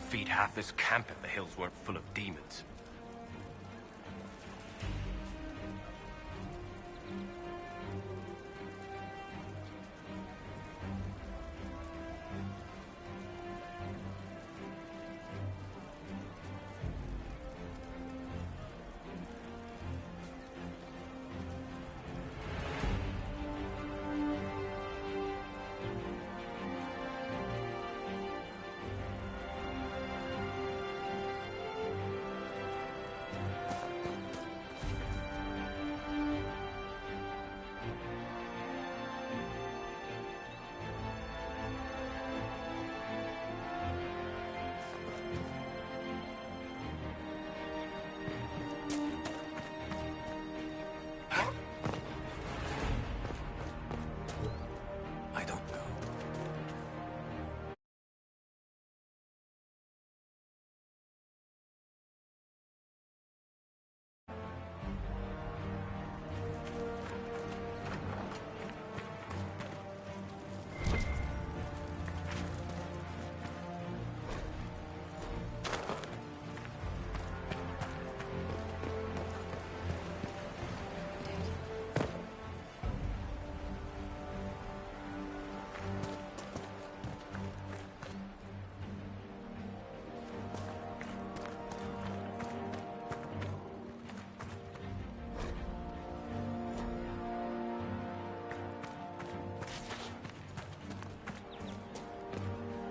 feed half this camp if the hills weren't full of demons.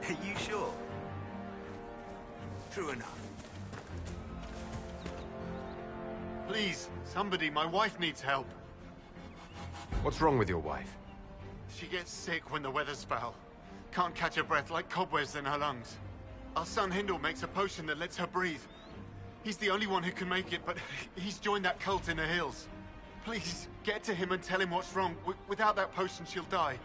Are you sure? True enough. Please, somebody, my wife needs help. What's wrong with your wife? She gets sick when the weather's foul. Can't catch her breath like cobwebs in her lungs. Our son Hindle makes a potion that lets her breathe. He's the only one who can make it, but he's joined that cult in the hills. Please, get to him and tell him what's wrong. Without that potion, she'll die.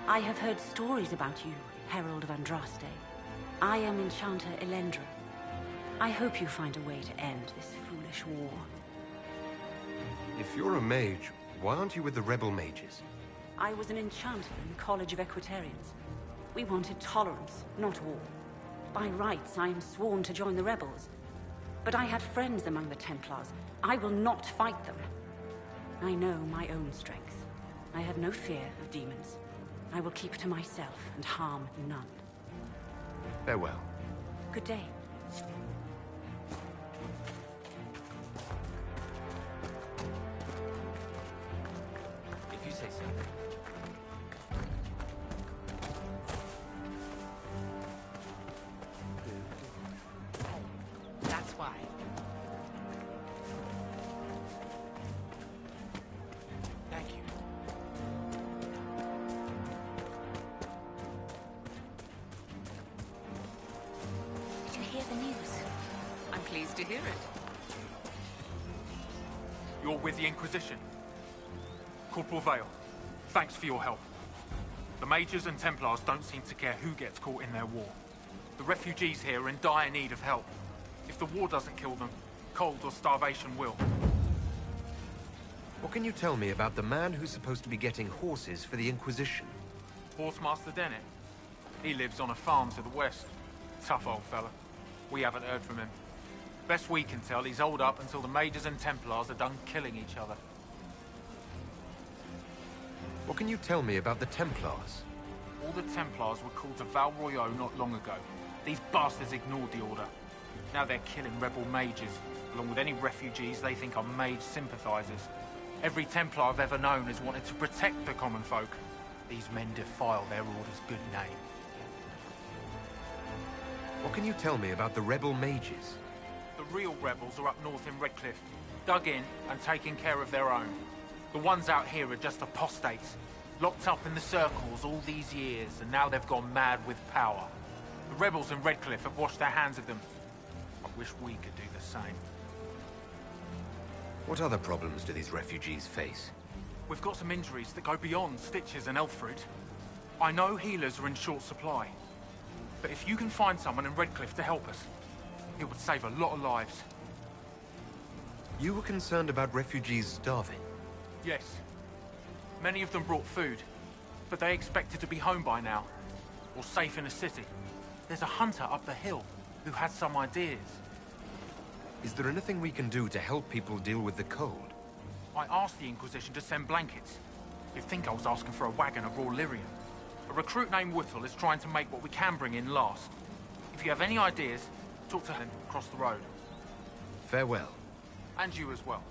I have heard stories about you, Herald of Andraste. I am Enchanter Elendra. I hope you find a way to end this foolish war. If you're a mage, why aren't you with the rebel mages? I was an enchanter in the College of Equitarians. We wanted tolerance, not war. By rights, I am sworn to join the rebels. But I had friends among the Templars. I will not fight them. I know my own strength. I have no fear of demons. I will keep to myself and harm none. Farewell. Good day. If you say so. That's why. Thank you. Did you hear the news? I'm pleased to hear it. You're with the Inquisition. Corporal Vale, thanks for your help. The Mages and Templars don't seem to care who gets caught in their war. The refugees here are in dire need of help. If the war doesn't kill them, cold or starvation will. What can you tell me about the man who's supposed to be getting horses for the Inquisition? Horsemaster Dennett. He lives on a farm to the west. Tough old fella. We haven't heard from him. Best we can tell, he's holed up until the Mages and Templars are done killing each other. What can you tell me about the Templars? All the Templars were called to Val Royeaux not long ago. These bastards ignored the order. Now they're killing rebel mages, along with any refugees they think are mage sympathizers. Every Templar I've ever known has wanted to protect the common folk. These men defile their order's good name. What can you tell me about the rebel mages? The real rebels are up north in Redcliffe, dug in and taking care of their own. The ones out here are just apostates, locked up in the circles all these years, and now they've gone mad with power. The rebels in Redcliffe have washed their hands of them. Wish we could do the same. What other problems do these refugees face? We've got some injuries that go beyond stitches and Elfrid. I know healers are in short supply. But if you can find someone in Redcliffe to help us, it would save a lot of lives. You were concerned about refugees starving? Yes. Many of them brought food, but they expected to be home by now, or safe in a city. There's a hunter up the hill who has some ideas. Is there anything we can do to help people deal with the cold? I asked the Inquisition to send blankets. You'd think I was asking for a wagon of raw lyrium. A recruit named Whittle is trying to make what we can bring in last. If you have any ideas, talk to him across the road. Farewell. And you as well.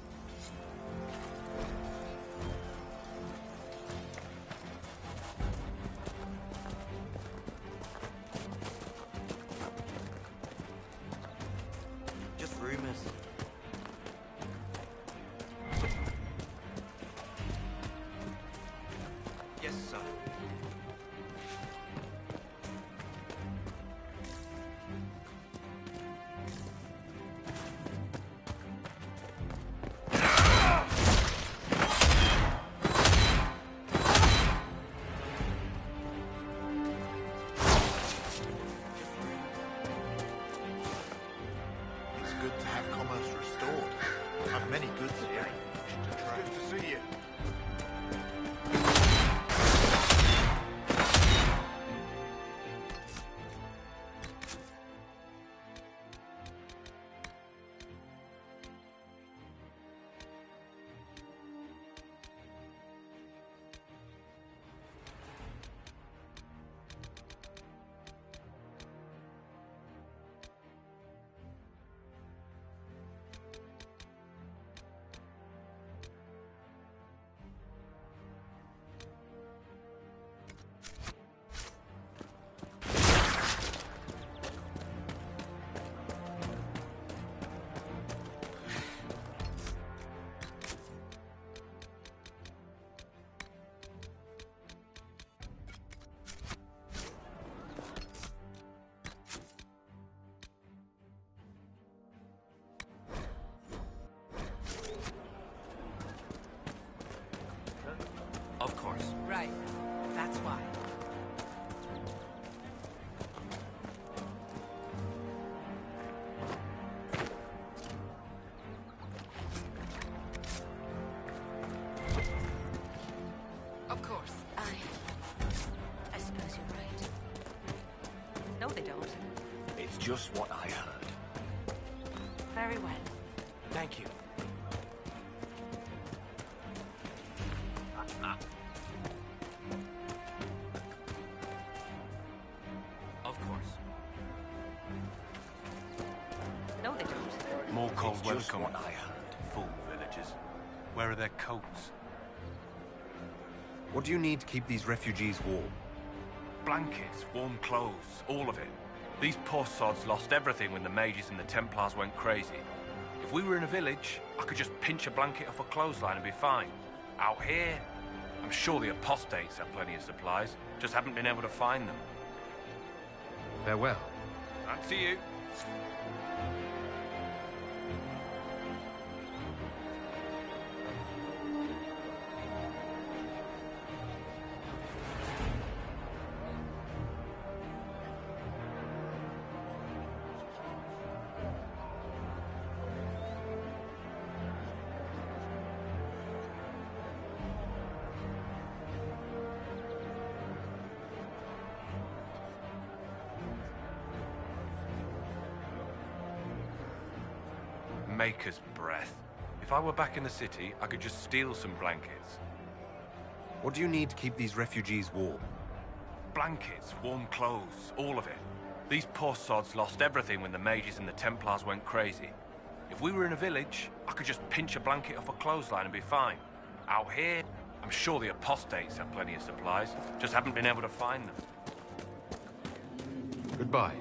Just rumors. Yes, sir. It's good to have commerce restored. I've many goods here. Good to see you. Of course. Right. That's why. Of course. I suppose you're right. No, they don't. It's just what I heard. Very well. Thank you. Of course. No, they don't. More cold It's weather just coming. what I heard. Fool villagers. Where are their coats? What do you need to keep these refugees warm? Blankets, warm clothes, all of it. These poor sods lost everything when the mages and the Templars went crazy. If we were in a village, I could just pinch a blanket off a clothesline and be fine. Out here, I'm sure the apostates have plenty of supplies, just haven't been able to find them. Farewell. And to you. Maker's breath. If I were back in the city, I could just steal some blankets. What do you need to keep these refugees warm? Blankets, warm clothes, all of it. These poor sods lost everything when the mages and the Templars went crazy. If we were in a village, I could just pinch a blanket off a clothesline and be fine. Out here, I'm sure the apostates have plenty of supplies, just haven't been able to find them. Goodbye.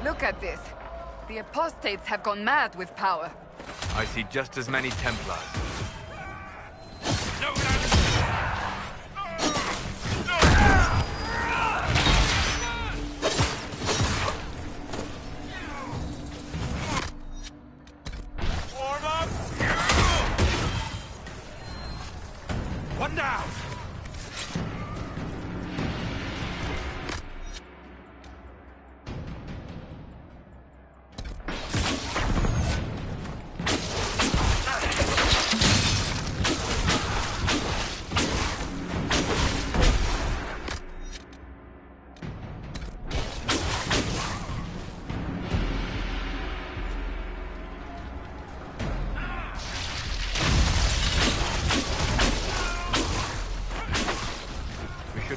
Look at this. The apostates have gone mad with power. I see just as many Templars. Warm up! One down!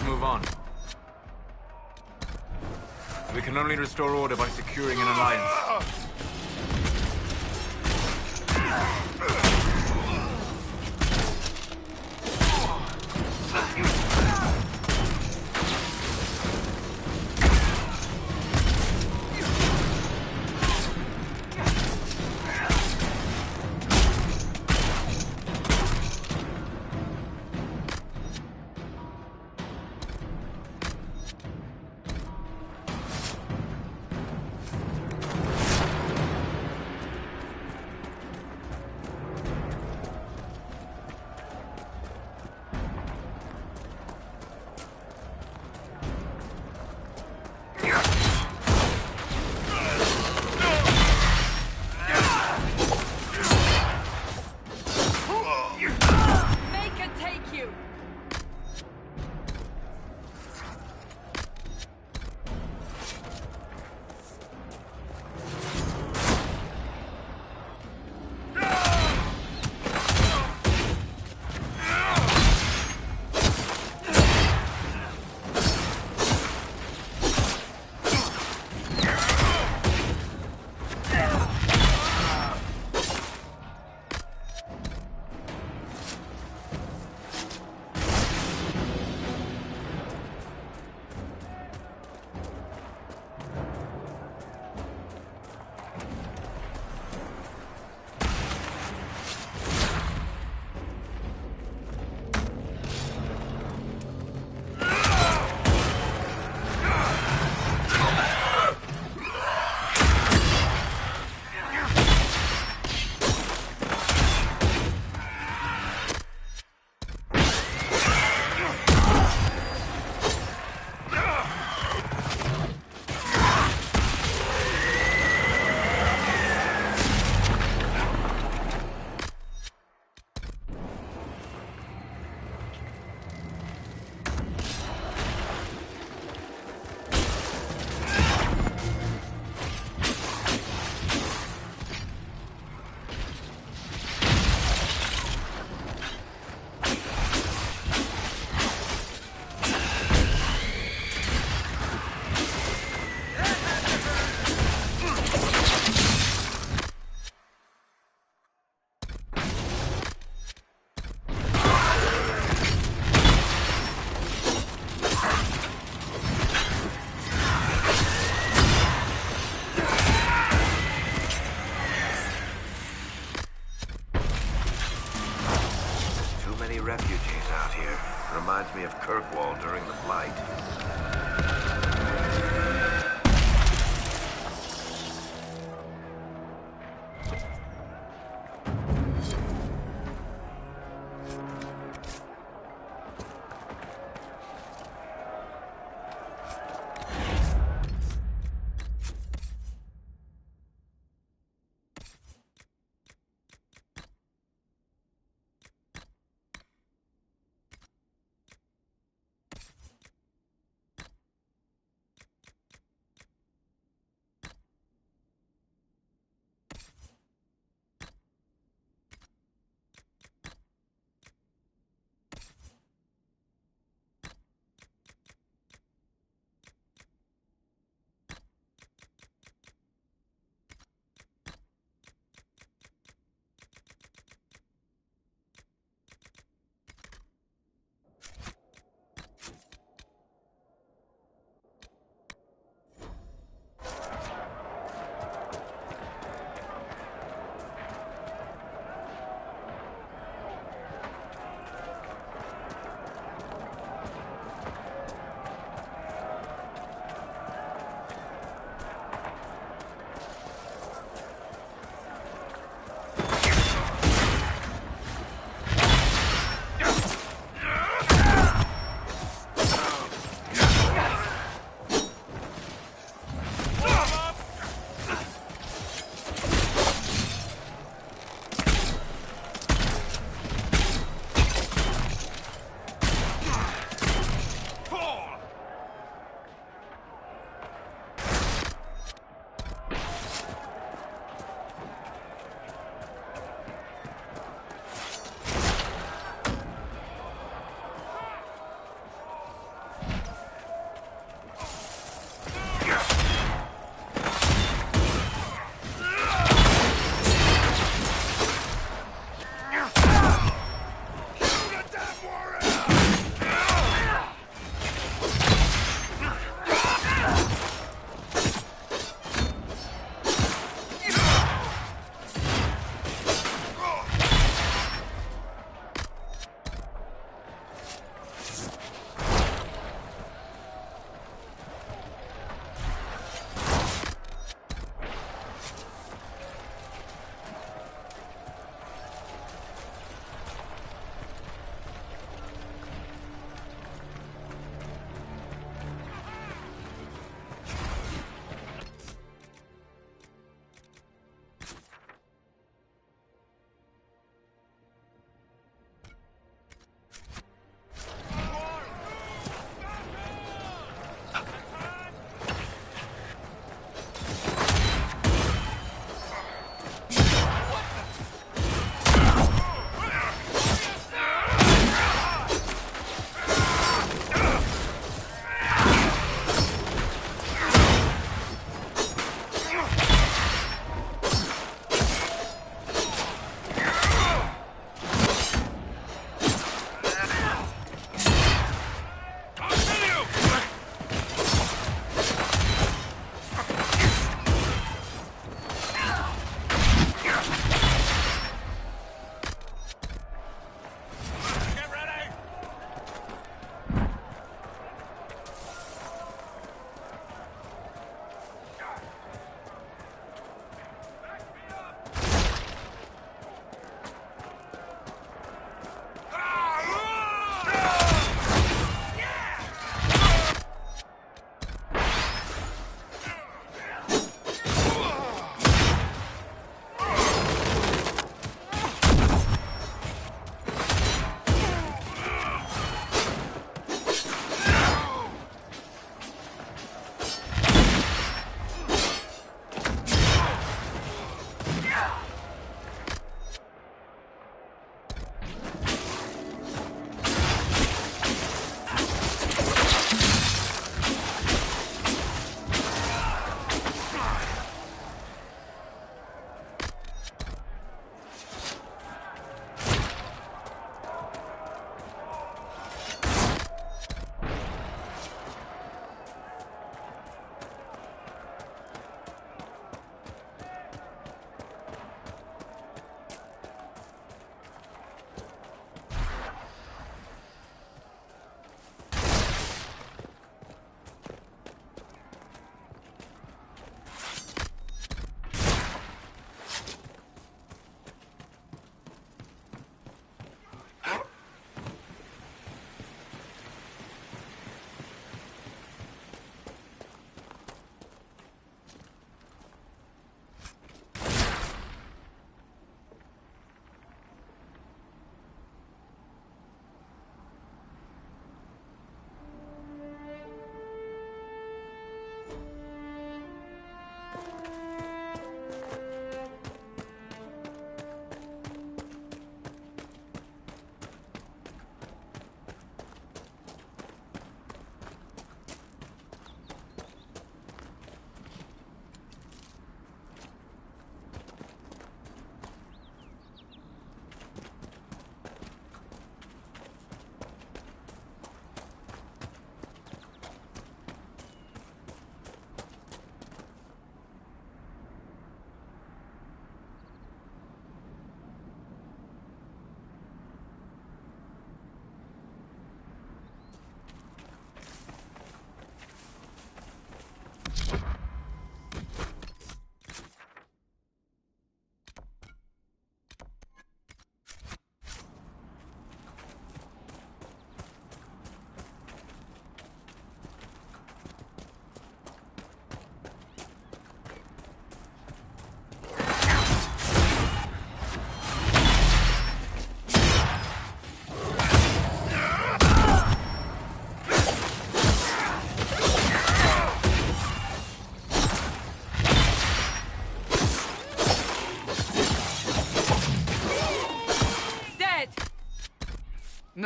Move on. We can only restore order by securing an alliance.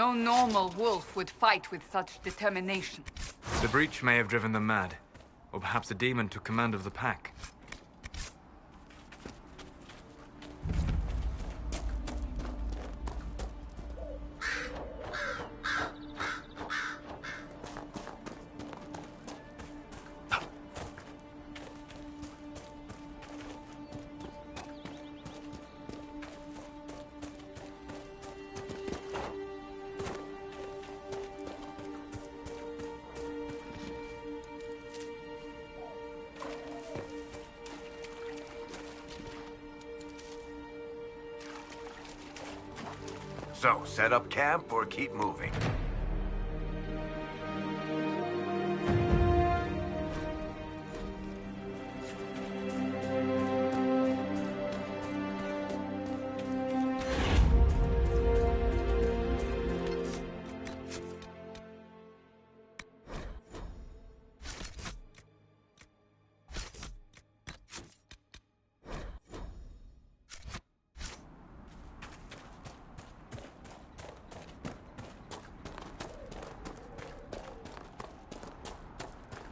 No normal wolf would fight with such determination. The breach may have driven them mad. Or perhaps a demon took command of the pack. So, set up camp or keep moving?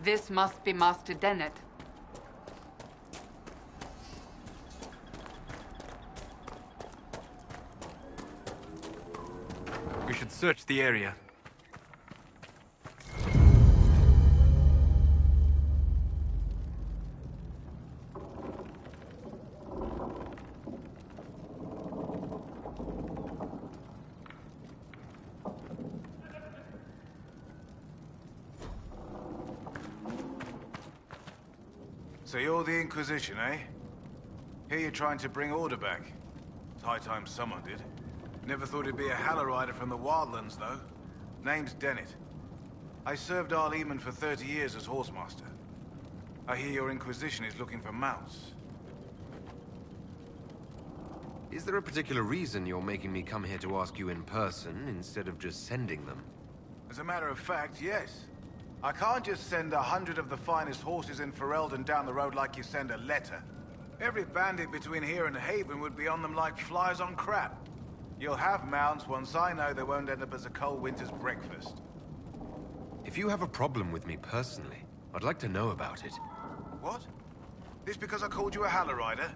This must be Master Dennett. We should search the area. So you're the Inquisition, eh? Here you're trying to bring order back. It's high time someone did. Never thought it'd be a Hallow from the Wildlands, though. Name's Dennett. I served Arleman for 30 years as horsemaster. I hear your Inquisition is looking for mounts. Is there a particular reason you're making me come here to ask you in person, instead of just sending them? As a matter of fact, yes. I can't just send 100 of the finest horses in Ferelden down the road like you send a letter. Every bandit between here and Haven would be on them like flies on crap. You'll have mounts once I know they won't end up as a cold winter's breakfast. If you have a problem with me personally, I'd like to know about it. What? This because I called you a Hallow Rider?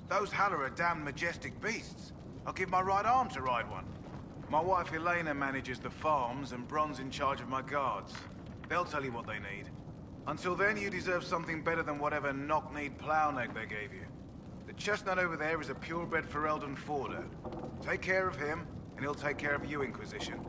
Those Hallow are damn majestic beasts. I'll give my right arm to ride one. My wife Elena manages the farms and Bron's in charge of my guards. They'll tell you what they need. Until then, you deserve something better than whatever knock-kneed plow-neck they gave you. The chestnut over there is a purebred Ferelden Forder. Take care of him, and he'll take care of you, Inquisition.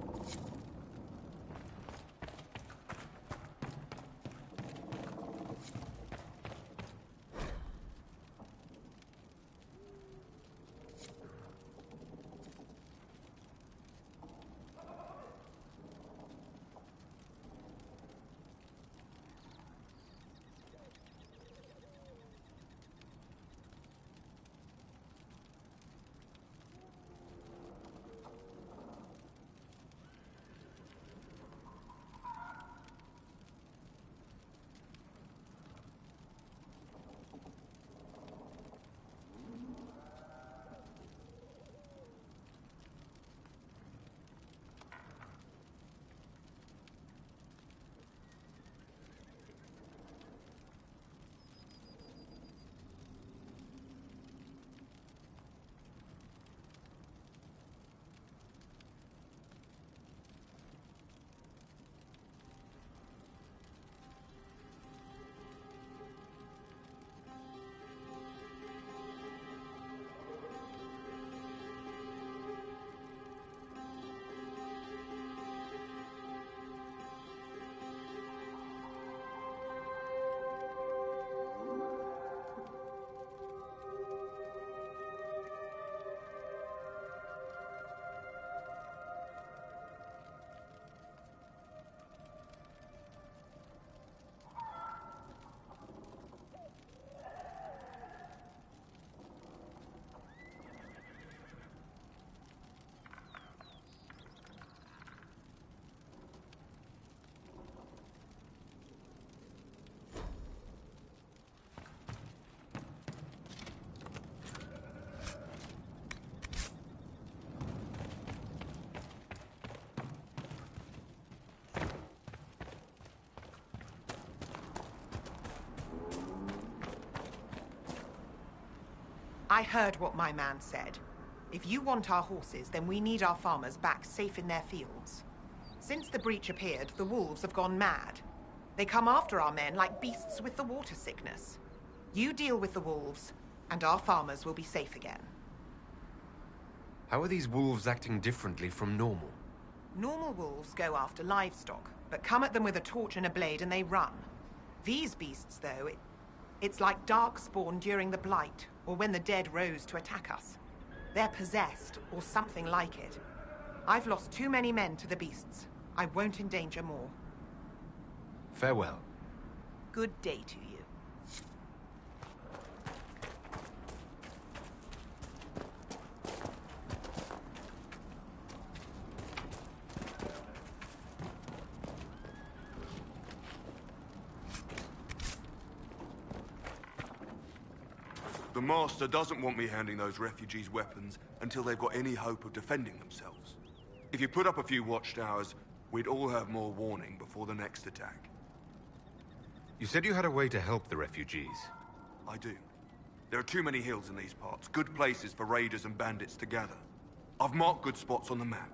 I heard what my man said. If you want our horses, then we need our farmers back safe in their fields. Since the breach appeared, the wolves have gone mad. They come after our men like beasts with the water sickness. You deal with the wolves, and our farmers will be safe again. How are these wolves acting differently from normal? Normal wolves go after livestock, but come at them with a torch and a blade and they run. These beasts, though, it's like darkspawn during the Blight, or when the dead rose to attack us. They're possessed, or something like it. I've lost too many men to the beasts. I won't endanger more. Farewell. Good day to you. The Master doesn't want me handing those refugees weapons until they've got any hope of defending themselves. If you put up a few watchtowers, we'd all have more warning before the next attack. You said you had a way to help the refugees. I do. There are too many hills in these parts, good places for raiders and bandits to gather. I've marked good spots on the map.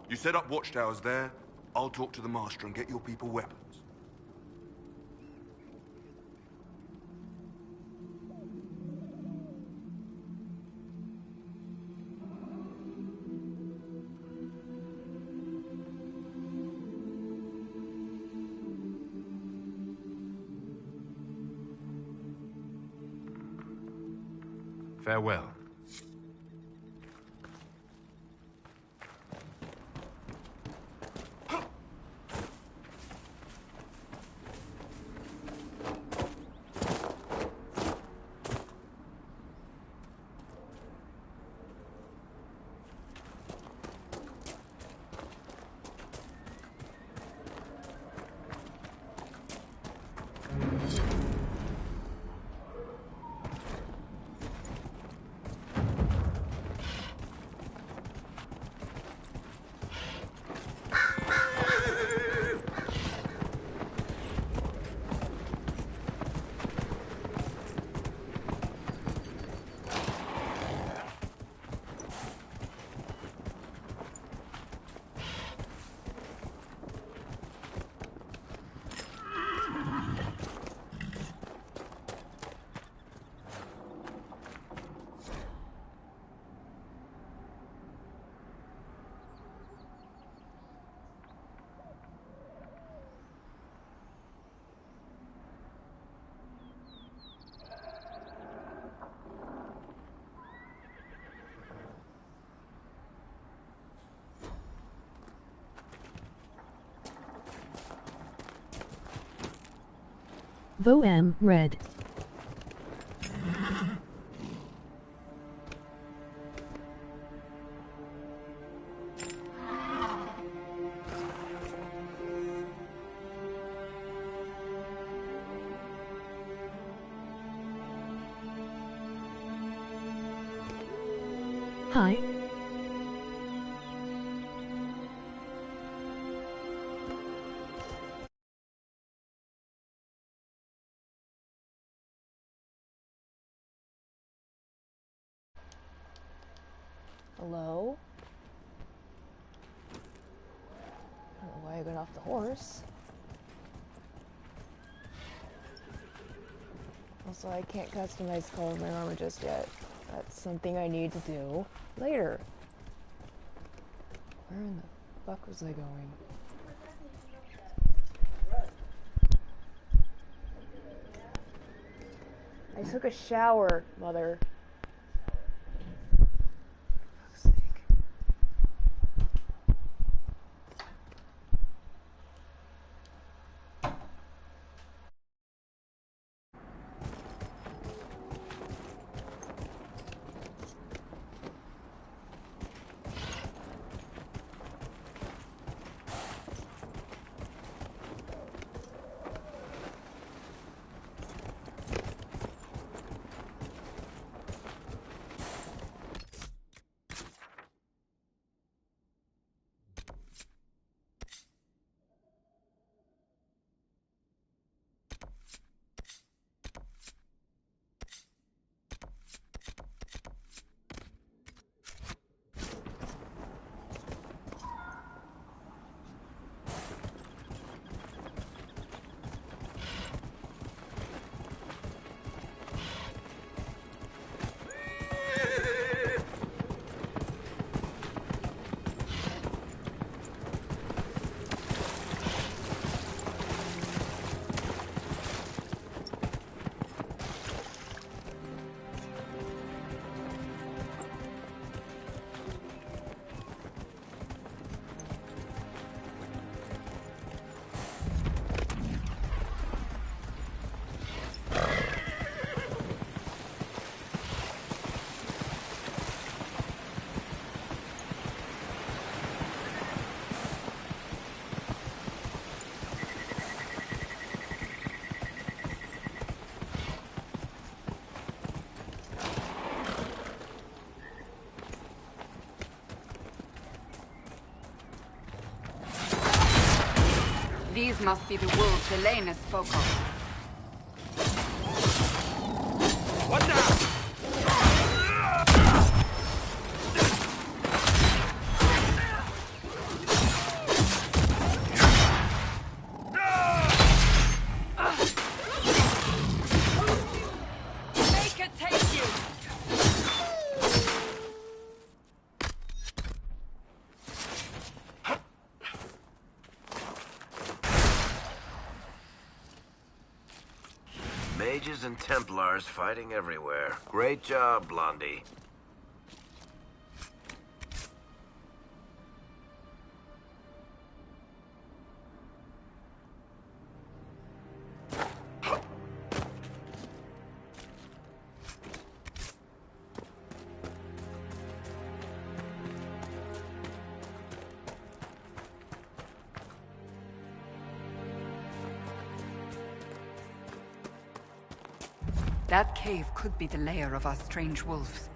You set up watchtowers there, I'll talk to the Master and get your people weapons. Farewell. Voam red. Hi. Hello? I don't know why I got off the horse. Also, I can't customize the color of my armor just yet. That's something I need to do later. Where in the fuck was I going? I took a shower, mother. These must be the wolves Elena spoke of. What now? Make it take you! Mages and Templars fighting everywhere. Great job, Blondie. That cave could be the lair of our strange wolves.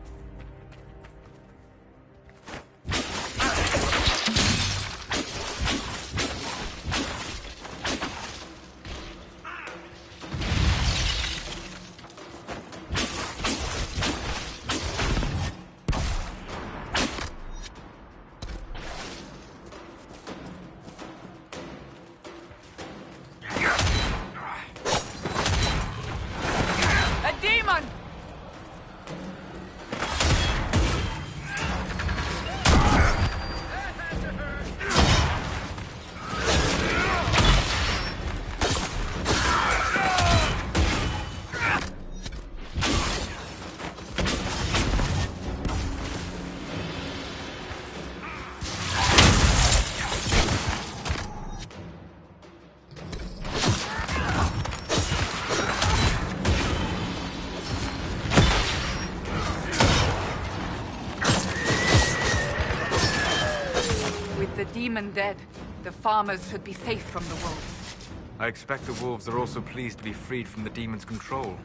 Demon dead, the farmers should be safe from the wolves. I expect the wolves are also pleased to be freed from the demon's control.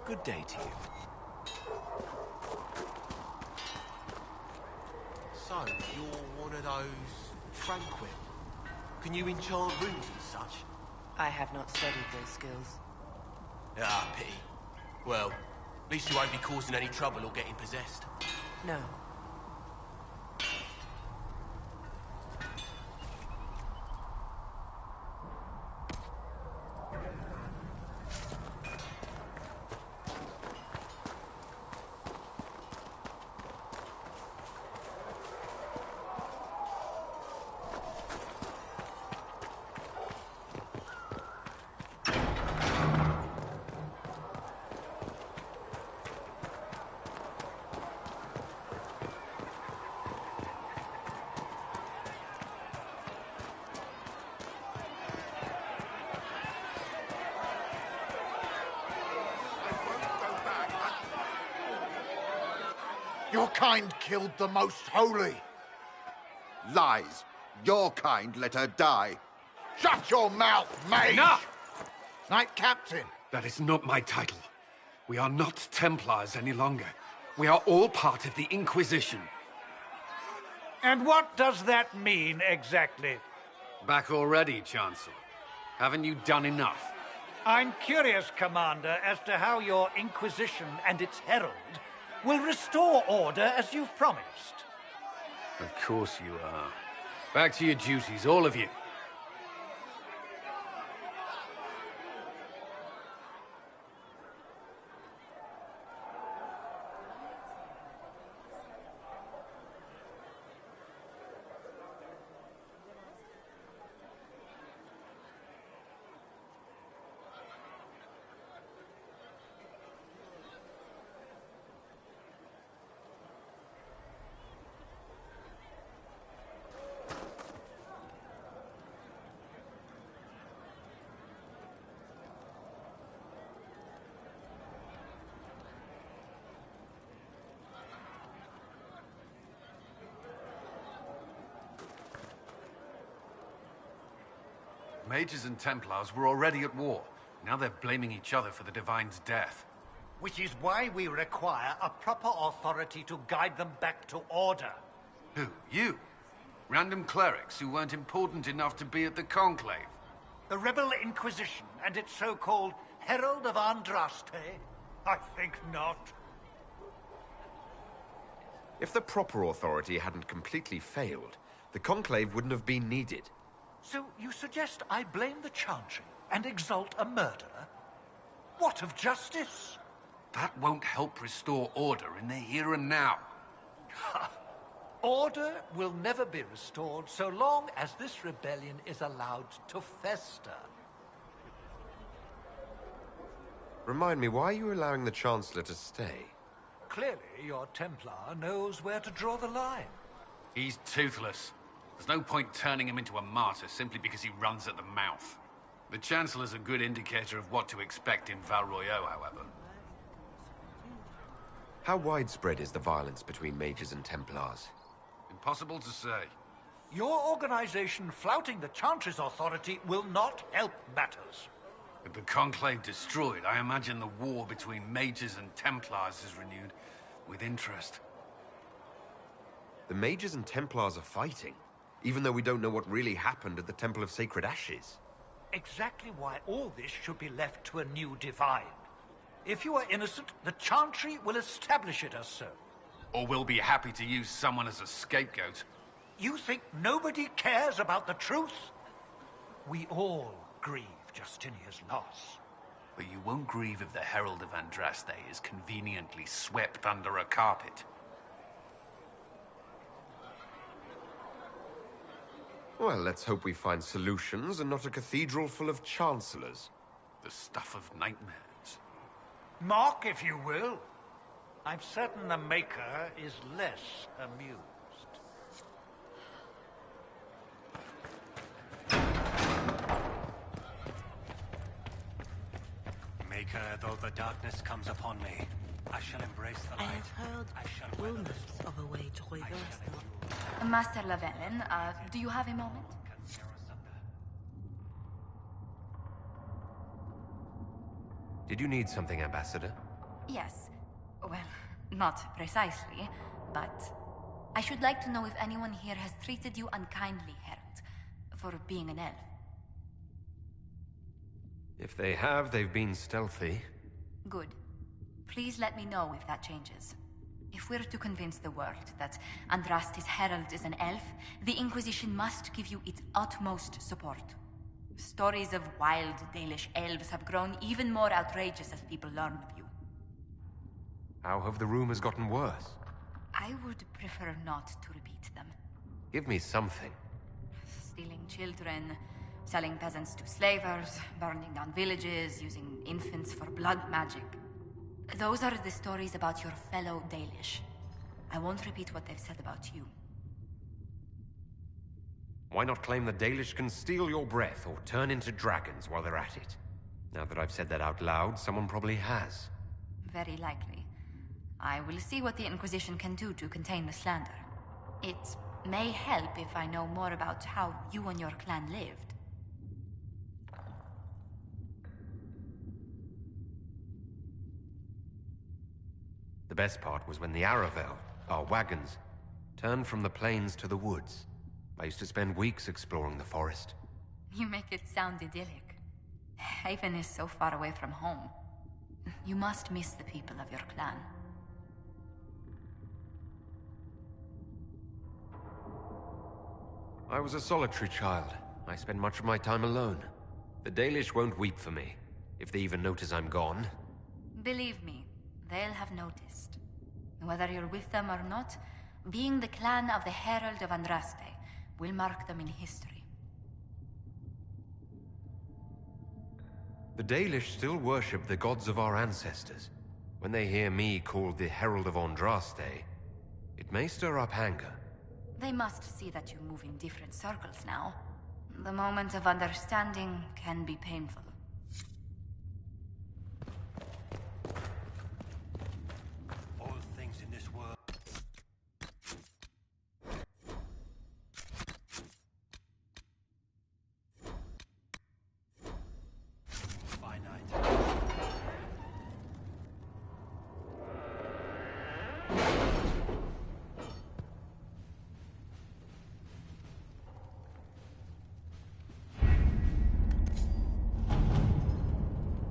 Good day to you. So, you're one of those tranquil. Can you enchant rooms and such? I have not studied those skills. Ah, pity. Well, at least you won't be causing any trouble or getting possessed. No. Your kind killed the most holy. Lies. Your kind let her die. Shut your mouth, mage! Enough! Knight Captain. That is not my title. We are not Templars any longer. We are all part of the Inquisition. And what does that mean, exactly? Back already, Chancellor. Haven't you done enough? I'm curious, Commander, as to how your Inquisition and its herald will restore order as you've promised. Of course you are. Back to your duties, all of you. Mages and Templars were already at war. Now they're blaming each other for the Divine's death. Which is why we require a proper authority to guide them back to order. Who? You? Random clerics who weren't important enough to be at the Conclave? The Rebel Inquisition and its so-called Herald of Andraste? I think not. If the proper authority hadn't completely failed, the Conclave wouldn't have been needed. So you suggest I blame the Chantry and exalt a murderer? What of justice? That won't help restore order in the here and now. Order will never be restored so long as this rebellion is allowed to fester. Remind me, why are you allowing the Chancellor to stay? Clearly, your Templar knows where to draw the line. He's toothless. There's no point turning him into a martyr simply because he runs at the mouth. The Chancellor's a good indicator of what to expect in Val Royeaux, however. How widespread is the violence between mages and Templars? Impossible to say. Your organization flouting the Chantry's authority will not help matters. With the Conclave destroyed, I imagine the war between mages and Templars is renewed with interest. The mages and Templars are fighting, even though we don't know what really happened at the Temple of Sacred Ashes. Exactly why all this should be left to a new divine. If you are innocent, the Chantry will establish it as so. Or we'll be happy to use someone as a scapegoat. You think nobody cares about the truth? We all grieve Justinia's loss. But you won't grieve if the Herald of Andraste is conveniently swept under a carpet. Well, let's hope we find solutions and not a cathedral full of chancellors. The stuff of nightmares. Mock, if you will. I'm certain the Maker is less amused. Maker, though the darkness comes upon me, I shall embrace the light. I have heard rumors of a way to reverse them. Master Lavenin, do you have a moment? Did you need something, Ambassador? Yes. Well, not precisely, but I should like to know if anyone here has treated you unkindly, Herald, for being an elf. If they have, they've been stealthy. Good. Please let me know if that changes. If we're to convince the world that Andraste's Herald is an elf, the Inquisition must give you its utmost support. Stories of wild Dalish elves have grown even more outrageous as people learn of you. How have the rumors gotten worse? I would prefer not to repeat them. Give me something. Stealing children, selling peasants to slavers, burning down villages, using infants for blood magic. Those are the stories about your fellow Dalish. I won't repeat what they've said about you. Why not claim the Dalish can steal your breath or turn into dragons while they're at it? Now that I've said that out loud, someone probably has. Very likely. I will see what the Inquisition can do to contain the slander. It may help if I know more about how you and your clan lived. The best part was when the Aravel, our wagons, turned from the plains to the woods. I used to spend weeks exploring the forest. You make it sound idyllic. Haven is so far away from home. You must miss the people of your clan. I was a solitary child. I spend much of my time alone. The Dalish won't weep for me, if they even notice I'm gone. Believe me, they'll have noticed. Whether you're with them or not, being the clan of the Herald of Andraste will mark them in history. The Dalish still worship the gods of our ancestors. When they hear me called the Herald of Andraste, it may stir up anger. They must see that you move in different circles now. The moment of understanding can be painful.